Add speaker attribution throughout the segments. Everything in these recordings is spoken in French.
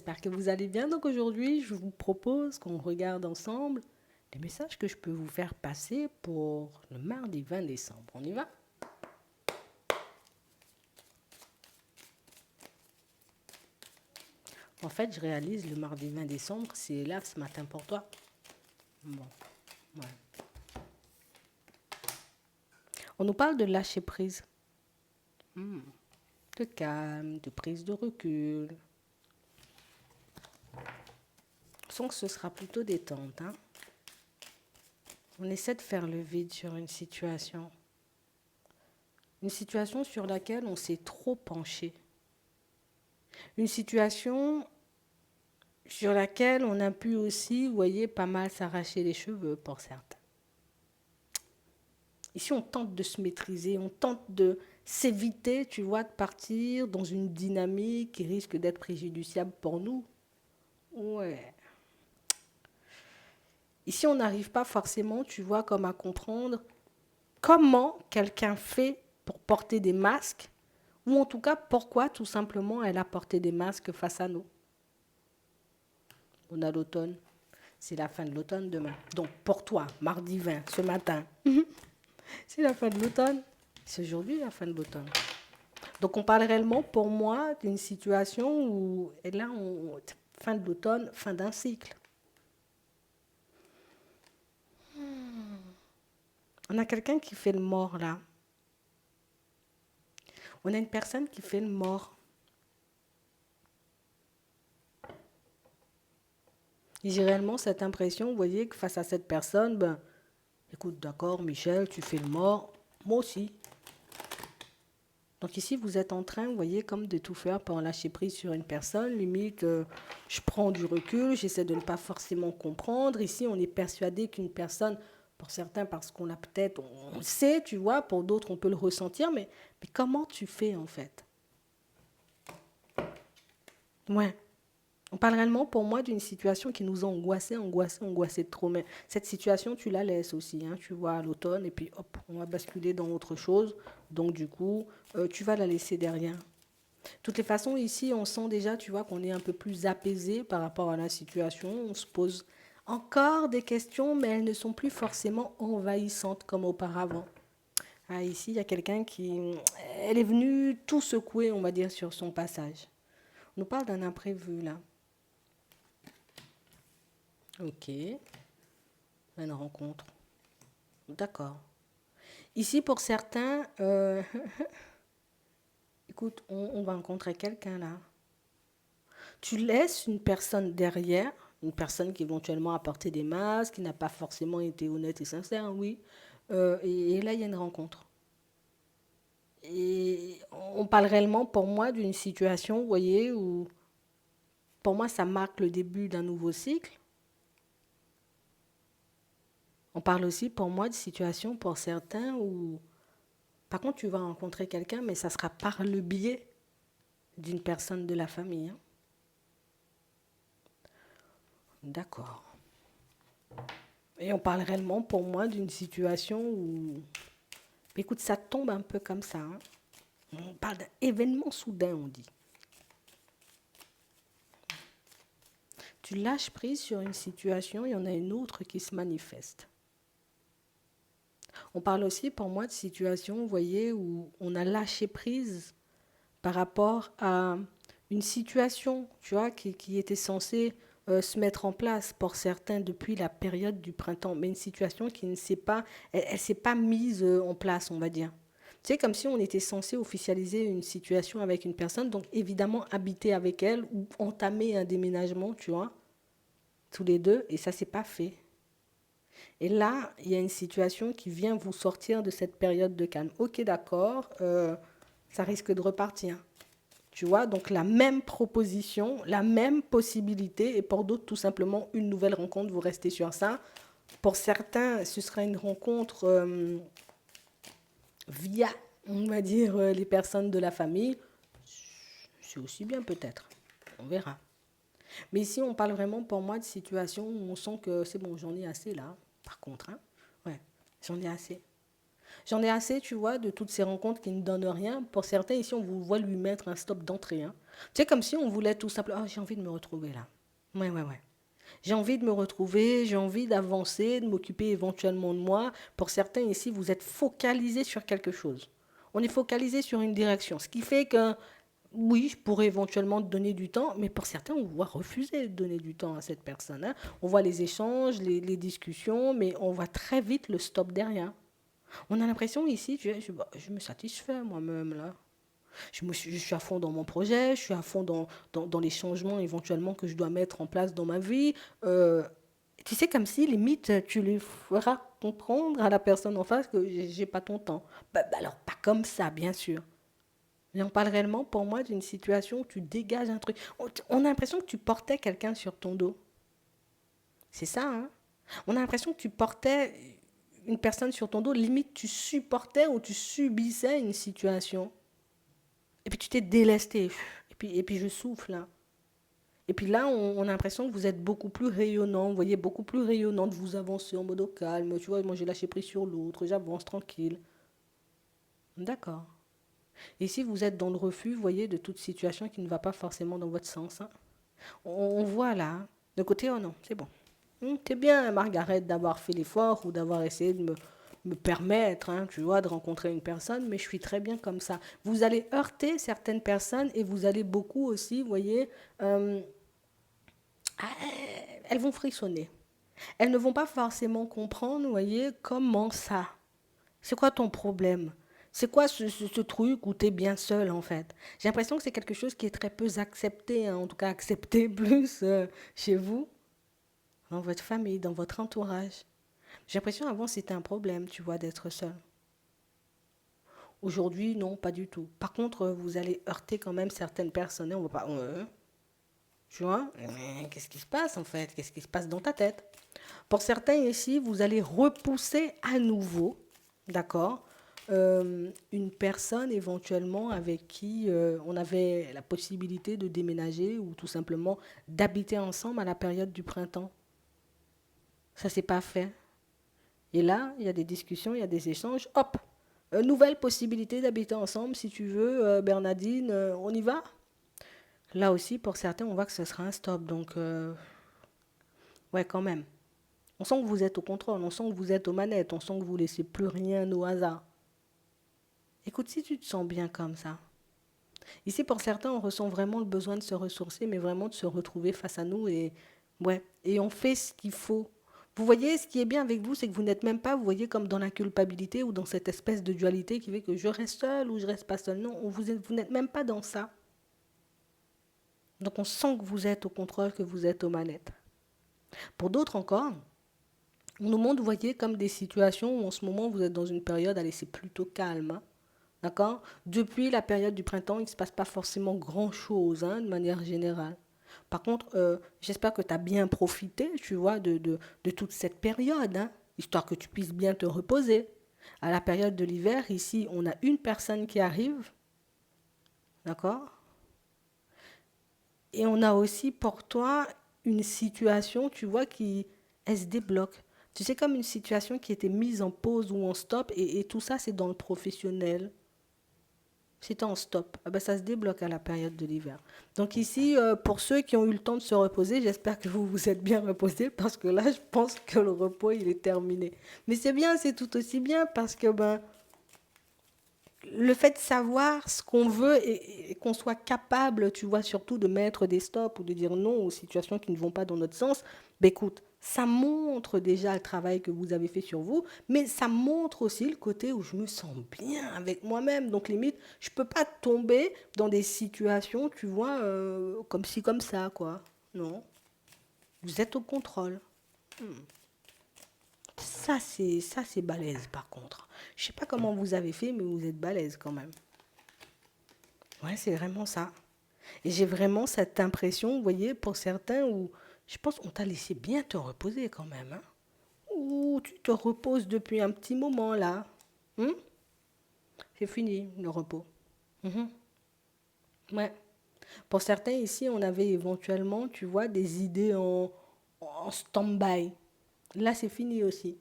Speaker 1: j'espère que vous allez bien. Donc aujourd'hui, je vous propose qu'on regarde ensemble les messages que je peux vous faire passer pour le mardi 20 décembre. On y va? En fait, je réalise le mardi 20 décembre, c'est là ce matin pour toi. Bon, ouais. On nous parle de lâcher prise, de calme, de prise de recul. Je sens que ce sera plutôt détente, hein. On essaie de faire le vide sur une situation. Une situation sur laquelle on s'est trop penché. Une situation sur laquelle on a pu aussi, vous voyez, pas mal s'arracher les cheveux pour certains. Ici, on tente de se maîtriser, on tente de s'éviter, tu vois, de partir dans une dynamique qui risque d'être préjudiciable pour nous. Ouais. Ici, on n'arrive pas forcément, tu vois, comme à comprendre comment quelqu'un fait pour porter des masques, ou en tout cas, pourquoi tout simplement elle a porté des masques face à nous. On a l'automne, c'est la fin de l'automne demain. Donc pour toi, mardi 20, ce matin, c'est la fin de l'automne. C'est aujourd'hui la fin de l'automne. Donc on parle réellement pour moi d'une situation où, et là, fin de l'automne, fin d'un cycle. On a quelqu'un qui fait le mort là. On a une personne qui fait le mort. Et j'ai réellement cette impression, vous voyez, que face à cette personne, ben, écoute, d'accord, Michel, tu fais le mort, moi aussi. Donc ici, vous êtes en train, vous voyez, comme de tout faire pour lâcher prise sur une personne. Limite, je prends du recul, j'essaie de ne pas forcément comprendre. Ici, on est persuadé qu'une personne, pour certains, parce qu'on a peut-être, on le sait, tu vois, pour d'autres, on peut le ressentir, mais comment tu fais en fait? Ouais. On parle réellement pour moi d'une situation qui nous a angoissé de trop. Mais cette situation, tu la laisses aussi, hein, tu vois, à l'automne, et puis hop, on va basculer dans autre chose. Donc du coup, tu vas la laisser derrière. De toutes les façons, ici, on sent déjà, tu vois, qu'on est un peu plus apaisé par rapport à la situation. On se pose encore des questions, mais elles ne sont plus forcément envahissantes comme auparavant. Ah, ici, il y a quelqu'un qui... Elle est venue tout secouer, on va dire, sur son passage. On nous parle d'un imprévu, là. Ok, une rencontre. D'accord. Ici, pour certains, écoute, on va rencontrer quelqu'un là. Tu laisses une personne derrière, une personne qui éventuellement a porté des masques, qui n'a pas forcément été honnête et sincère, oui. Et là, il y a une rencontre. Et on parle réellement, pour moi, d'une situation, vous voyez, où pour moi, ça marque le début d'un nouveau cycle. On parle aussi, pour moi, de situation pour certains où, par contre, tu vas rencontrer quelqu'un, mais ça sera par le biais d'une personne de la famille, hein. D'accord. Et on parle réellement pour moi d'une situation où, écoute, ça tombe un peu comme ça, hein. On parle d'un événement soudain, on dit. Tu lâches prise sur une situation, il y en a une autre qui se manifeste. On parle aussi pour moi de situation, vous voyez, où on a lâché prise par rapport à une situation, tu vois, qui était censée se mettre en place pour certains depuis la période du printemps, mais une situation qui ne s'est pas, elle s'est pas mise en place, on va dire. Tu sais, comme si on était censé officialiser une situation avec une personne, donc évidemment habiter avec elle ou entamer un déménagement, tu vois, tous les deux, et ça s'est pas fait. Et là, il y a une situation qui vient vous sortir de cette période de calme. Ok, d'accord, ça risque de repartir. Tu vois, donc la même proposition, la même possibilité, et pour d'autres, tout simplement, une nouvelle rencontre, vous restez sur ça. Pour certains, ce sera une rencontre via, on va dire, les personnes de la famille. C'est aussi bien peut-être, on verra. Mais ici, on parle vraiment pour moi de situation où on sent que c'est bon, j'en ai assez là, par contre, hein. Ouais, j'en ai assez. J'en ai assez, tu vois, de toutes ces rencontres qui ne donnent rien. Pour certains, ici, on vous voit lui mettre un stop d'entrée, hein. C'est comme si on voulait tout simplement, oh, j'ai envie de me retrouver là. Ouais, ouais, ouais. J'ai envie de me retrouver, j'ai envie d'avancer, de m'occuper éventuellement de moi. Pour certains ici, vous êtes focalisés sur quelque chose. On est focalisé sur une direction, ce qui fait que oui, je pourrais éventuellement te donner du temps, mais pour certains, on va refuser de donner du temps à cette personne, hein. On voit les échanges, les discussions, mais on voit très vite le stop derrière. On a l'impression ici, je me satisfais moi-même là. Je suis à fond dans mon projet, je suis à fond dans les changements éventuellement que je dois mettre en place dans ma vie. Euh, Tu sais, comme si limite, tu lui feras comprendre à la personne en face que j'ai pas ton temps. Alors, pas comme ça, bien sûr. Mais on parle réellement pour moi d'une situation où tu dégages un truc. On a l'impression que tu portais quelqu'un sur ton dos. C'est ça, hein? On a l'impression que tu portais une personne sur ton dos, limite tu supportais ou tu subissais une situation. Et puis tu t'es délesté. Et puis je souffle, là. Et puis là, on a l'impression que vous êtes beaucoup plus rayonnant, vous voyez, beaucoup plus rayonnante, vous avancez en mode au calme, tu vois, moi j'ai lâché prise sur l'autre, j'avance tranquille. D'accord. Et si vous êtes dans le refus, vous voyez, de toute situation qui ne va pas forcément dans votre sens, hein, on voit là, hein, de côté, oh non, c'est bon. C'est bien, Margaret, d'avoir fait l'effort ou d'avoir essayé de me permettre, hein, tu vois, de rencontrer une personne, mais je suis très bien comme ça. Vous allez heurter certaines personnes et vous allez beaucoup aussi, vous voyez, euh, ah, elles vont frissonner. Elles ne vont pas forcément comprendre, vous voyez, comment ça. C'est quoi ton problème? C'est quoi ce truc où tu es bien seul en fait? J'ai l'impression que c'est quelque chose qui est très peu accepté, hein, en tout cas accepté plus chez vous, dans votre famille, dans votre entourage. J'ai l'impression avant c'était un problème, tu vois, d'être seul. Aujourd'hui, non, pas du tout. Par contre, vous allez heurter quand même certaines personnes. Et on va pas, tu vois, qu'est-ce qui se passe en fait? Qu'est-ce qui se passe dans ta tête? Pour certains ici, vous allez repousser à nouveau, d'accord, une personne éventuellement avec qui on avait la possibilité de déménager ou tout simplement d'habiter ensemble à la période du printemps. Ça s'est pas fait. Et là, il y a des discussions, il y a des échanges. Hop, nouvelle possibilité d'habiter ensemble si tu veux, Bernadine, on y va? Là aussi, pour certains, on voit que ce sera un stop. Donc, ouais, quand même. On sent que vous êtes au contrôle, on sent que vous êtes aux manettes, on sent que vous ne laissez plus rien au hasard. Écoute, si tu te sens bien comme ça, ici pour certains, on ressent vraiment le besoin de se ressourcer, mais vraiment de se retrouver face à nous et ouais, et on fait ce qu'il faut. Vous voyez, ce qui est bien avec vous, c'est que vous n'êtes même pas, vous voyez, comme dans la culpabilité ou dans cette espèce de dualité qui fait que je reste seul ou je reste pas seul. Non, vous n'êtes même pas dans ça. Donc on sent que vous êtes au contrôle, que vous êtes aux manettes. Pour d'autres encore, on nous montre, vous voyez, comme des situations où en ce moment vous êtes dans une période, allez, c'est plutôt calme, hein. D'accord? Depuis la période du printemps, il ne se passe pas forcément grand-chose, hein, de manière générale. Par contre, j'espère que tu as bien profité, tu vois, de toute cette période, hein, histoire que tu puisses bien te reposer. À la période de l'hiver, ici, on a une personne qui arrive, d'accord? Et on a aussi pour toi une situation, tu vois, qui, elle se débloque. Tu sais, comme une situation qui était mise en pause ou en stop, et tout ça, c'est dans le professionnel. C'est en stop. Ah ben, ça se débloque à la période de l'hiver. Donc ici, pour ceux qui ont eu le temps de se reposer, j'espère que vous vous êtes bien reposés parce que là, je pense que le repos, il est terminé. Mais c'est bien, c'est tout aussi bien parce que ben, le fait de savoir ce qu'on veut et qu'on soit capable, tu vois, surtout de mettre des stops ou de dire non aux situations qui ne vont pas dans notre sens, ben écoute, ça montre déjà le travail que vous avez fait sur vous, mais ça montre aussi le côté où je me sens bien avec moi-même. Donc limite, je peux pas tomber dans des situations, tu vois, comme ci, comme ça, quoi. Non, vous êtes au contrôle. Ça c'est balèze par contre. Je sais pas comment vous avez fait, mais vous êtes balèze quand même. Ouais, c'est vraiment ça. Et j'ai vraiment cette impression, vous voyez, pour certains, où je pense qu'on t'a laissé bien te reposer quand même, hein. Ouh, tu te reposes depuis un petit moment là. Hum. C'est fini le repos. Mhm. Ouais. Pour certains ici, on avait éventuellement, tu vois, des idées en stand-by. Là, c'est fini aussi.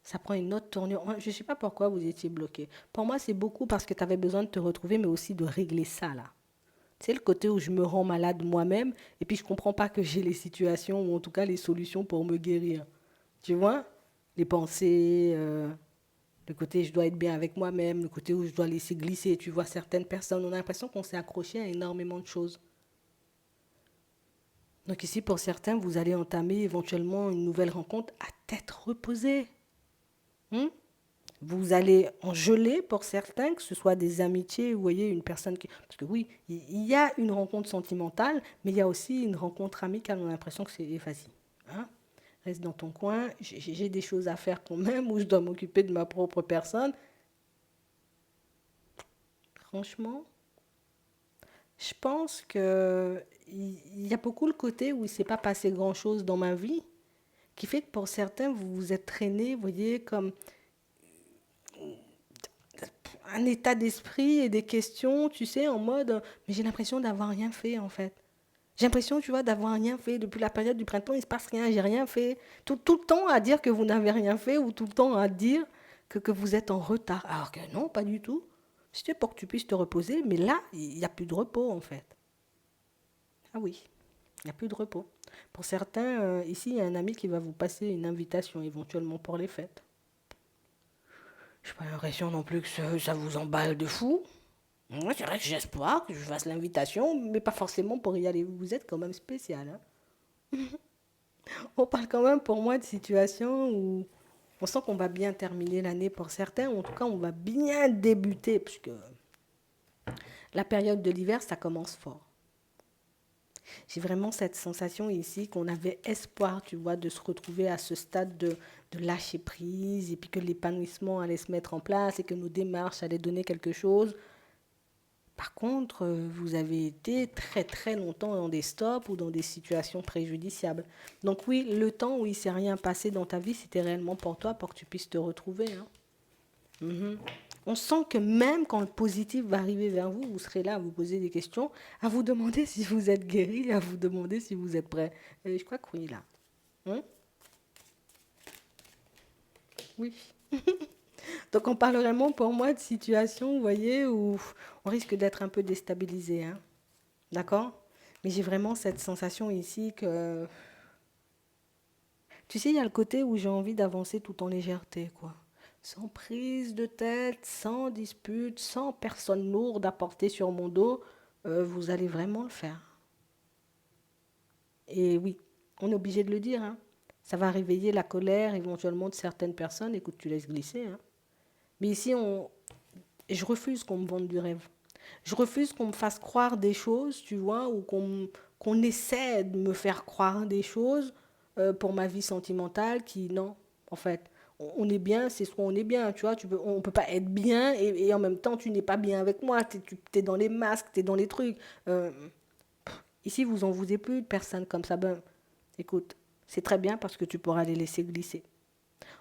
Speaker 1: Ça prend une autre tournure. Je ne sais pas pourquoi vous étiez bloqué. Pour moi, c'est beaucoup parce que tu avais besoin de te retrouver, mais aussi de régler ça là. C'est le côté où je me rends malade moi-même et puis je comprends pas que j'ai les situations ou en tout cas les solutions pour me guérir. Tu vois? Les pensées, le côté je dois être bien avec moi-même, le côté où je dois laisser glisser. Tu vois, certaines personnes, on a l'impression qu'on s'est accroché à énormément de choses. Donc ici, pour certains, vous allez entamer éventuellement une nouvelle rencontre à tête reposée. Hmm. Vous allez en geler pour certains, que ce soit des amitiés, vous voyez, une personne qui... Parce que oui, il y a une rencontre sentimentale, mais il y a aussi une rencontre amicale. On a l'impression que c'est facile. Hein. Reste dans ton coin, j'ai des choses à faire quand même, où je dois m'occuper de ma propre personne. Franchement, je pense que il y a beaucoup le côté où il ne s'est pas passé grand-chose dans ma vie, qui fait que pour certains, vous vous êtes traînés, vous voyez, comme un état d'esprit et des questions, tu sais, en mode, mais j'ai l'impression d'avoir rien fait en fait. J'ai l'impression, tu vois, d'avoir rien fait. Depuis la période du printemps, il ne se passe rien, j'ai rien fait. Tout le temps à dire que vous n'avez rien fait ou tout le temps à dire que vous êtes en retard. Alors que non, pas du tout. C'était pour que tu puisses te reposer, mais là, il n'y a plus de repos en fait. Ah oui, il n'y a plus de repos. Pour certains, ici, il y a un ami qui va vous passer une invitation éventuellement pour les fêtes. Je n'ai pas l'impression non plus que ça vous emballe de fou. Ouais, c'est vrai que j'ai espoir que je fasse l'invitation, mais pas forcément pour y aller. Vous êtes quand même spécial. Hein. On parle quand même pour moi de situations où on sent qu'on va bien terminer l'année pour certains, ou en tout cas on va bien débuter, puisque la période de l'hiver, ça commence fort. J'ai vraiment cette sensation ici qu'on avait espoir, tu vois, de se retrouver à ce stade de lâcher prise, et puis que l'épanouissement allait se mettre en place, et que nos démarches allaient donner quelque chose. Par contre, vous avez été très très longtemps dans des stops ou dans des situations préjudiciables. Donc oui, le temps où il ne s'est rien passé dans ta vie, c'était réellement pour toi, pour que tu puisses te retrouver. Hein. Mhm. On sent que même quand le positif va arriver vers vous, vous serez là à vous poser des questions, à vous demander si vous êtes guéri, à vous demander si vous êtes prêt. Et je crois que oui, là. Hein. Oui. Donc on parle vraiment pour moi de situations, vous voyez, où on risque d'être un peu déstabilisé. Hein. D'accord. Mais j'ai vraiment cette sensation ici que... Tu sais, il y a le côté où j'ai envie d'avancer tout en légèreté, quoi. Sans prise de tête, sans dispute, sans personne lourde à porter sur mon dos, vous allez vraiment le faire. Et oui, on est obligé de le dire, hein. Ça va réveiller la colère éventuellement de certaines personnes. Écoute, tu laisses glisser, hein. Mais ici, je refuse qu'on me vende du rêve. Je refuse qu'on me fasse croire des choses, tu vois, ou qu'on essaie de me faire croire des choses pour ma vie sentimentale qui, non, en fait, on est bien, c'est soit on est bien, tu vois, on peut pas être bien et en même temps tu n'es pas bien avec moi, tu es dans les masques, tu es dans les trucs. Euh, Ici, vous en voulez plus de personnes comme ça. Ben, écoute, c'est très bien parce que tu pourras les laisser glisser.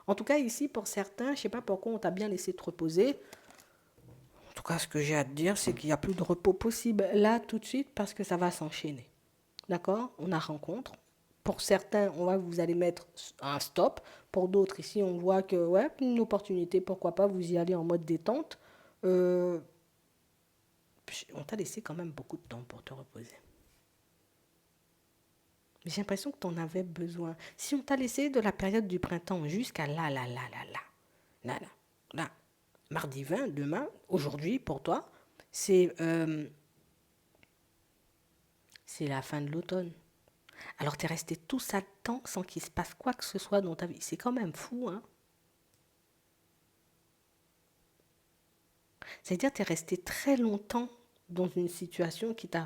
Speaker 1: En tout cas, ici, pour certains, je sais pas pourquoi on t'a bien laissé te reposer. En tout cas, ce que j'ai à te dire, c'est qu'il n'y a plus de repos possible là tout de suite parce que ça va s'enchaîner. D'accord. On a rencontre. Pour certains, vous allez mettre un stop. Pour d'autres, ici, on voit que, ouais, une opportunité, pourquoi pas, vous y allez en mode détente. Euh, on t'a laissé quand même beaucoup de temps pour te reposer. J'ai l'impression que tu en avais besoin. Si on t'a laissé de la période du printemps jusqu'à là, là, mardi 20, demain, aujourd'hui, pour toi, c'est c'est la fin de l'automne. Alors tu es resté tout ça de temps sans qu'il se passe quoi que ce soit dans ta vie. C'est quand même fou, hein. C'est-à-dire que tu es resté très longtemps dans une situation qui t'a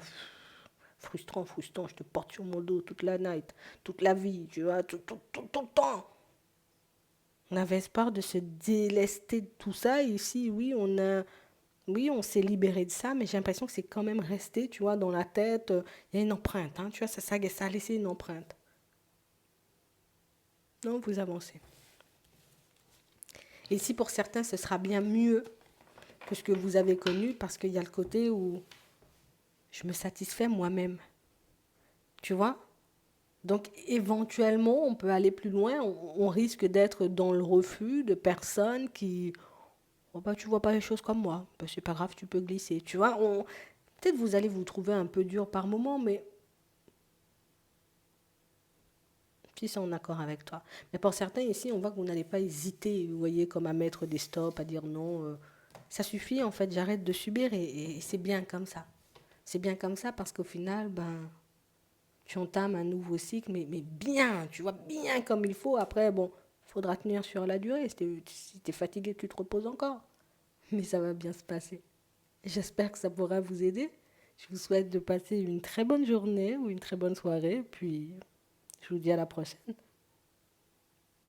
Speaker 1: frustrant, je te porte sur mon dos toute la night, toute la vie, tu vois, tout le temps. On avait espoir de se délester de tout ça. Et ici, oui, on s'est libéré de ça, mais j'ai l'impression que c'est quand même resté, tu vois, dans la tête. Il y a une empreinte, hein, tu vois, ça a laissé une empreinte. Non, vous avancez. Et si pour certains, ce sera bien mieux que ce que vous avez connu, parce qu'il y a le côté où je me satisfais moi-même. Tu vois. Donc éventuellement, on peut aller plus loin. On risque d'être dans le refus de personnes qui... Oh bah, tu vois pas les choses comme moi. Bah, c'est pas grave, tu peux glisser. Tu vois, Peut-être vous allez vous trouver un peu dur par moment, mais si c'est en accord avec toi. Mais pour certains ici, on voit que vous n'allez pas hésiter, vous voyez, comme à mettre des stops, à dire non. Ça suffit, en fait, j'arrête de subir et c'est bien comme ça. C'est bien comme ça parce qu'au final, ben, tu entames un nouveau cycle, mais bien, tu vois, bien comme il faut. Après, bon, il faudra tenir sur la durée. Si t'es fatigué, tu te reposes encore. Mais ça va bien se passer. J'espère que ça pourra vous aider. Je vous souhaite de passer une très bonne journée ou une très bonne soirée. Puis, je vous dis à la prochaine.